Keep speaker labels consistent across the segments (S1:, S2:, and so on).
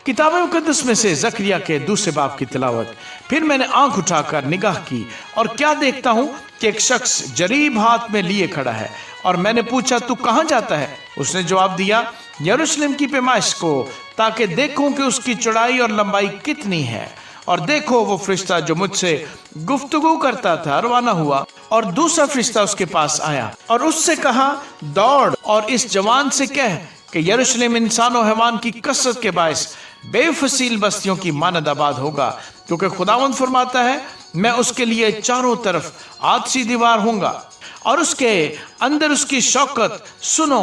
S1: किताब मुकद्दस में से जकरिया के दूसरे बाब की तिलावत। फिर मैंने आंख उठाकर निगाह की और क्या देखता हूँ कि एक शख्स जरीब हाथ में लिए खड़ा है, और मैंने पूछा तू कहाँ जाता है? उसने जवाब दिया यरूशलेम की पैमाइश को, ताकि देखूं कि उसकी चौड़ाई और लंबाई कितनी है। और देखो वो फरिश्ता जो मुझसे गुफ्तगू करता था रवाना हुआ, और दूसरा फरिश्ता उसके पास आया और उससे कहा दौड़ और इस जवान से कह कि यरूशलेम इंसान और हैवान की कसरत के बायस बेफसील बस्तियों की मानद आबाद होगा, क्योंकि खुदावंद फरमाता है मैं उसके लिए चारों तरफ आतशी दीवार होऊंगा और उसके अंदर उसकी शौकत। सुनो,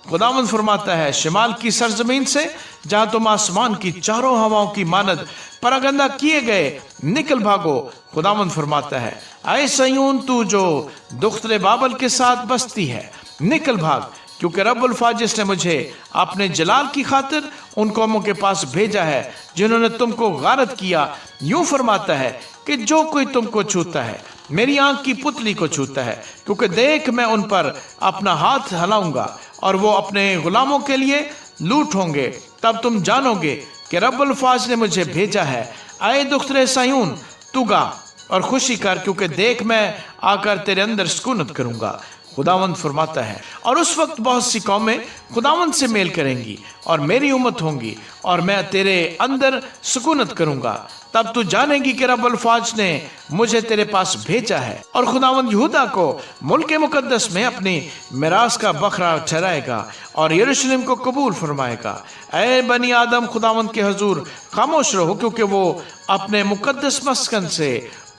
S1: खुदावंद फरमाता है शिमाल की सरजमीन से, जहां तुम आसमान की चारों हवाओं की मानद परागंदा किए गए, निकल भागो। खुदावंद फरमाता है ऐ सयून तू जो दुख्तरे बाबल के साथ बसती है, निकल भाग, क्योंकि रब्बुल फाजिस ने मुझे अपने जलाल की खातिर उन कौमों के पास भेजा है जिन्होंने तुमको गारत किया। यूं फरमाता है कि जो कोई तुमको छूता है मेरी आंख की पुतली को छूता है, क्योंकि देख मैं उन पर अपना हाथ हलाऊंगा और वो अपने गुलामों के लिए लूट होंगे। तब तुम जानोगे कि रब्बुल फाज ने मुझे भेजा है। आए दुख्तरे सयून तू गा और खुशी कर, क्योंकि देख मैं आकर तेरे अंदर सुकूनत करूंगा। खुदावंद फरमाता है और उस वक्त बहुत सी कौमें खुदावंद से मेल करेंगी और मेरी उम्मत होंगी, और मैं तेरे अंदर सुकूनत करूंगा। तब तू जानेगी कि रब्बुल फाज ने मुझे तेरे पास भेजा है। और खुदावंद यहूदा को मुल्क मुकद्दस में अपनी मिरास का बकरा ठहराएगा और यरूशलेम को कबूल फरमाएगा। ऐ बनी आदम, खुदावंद के हजूर खामोश रहो, क्योंकि वो अपने मुकद्दस मस्कन से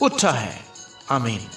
S1: उठा है। आमीन।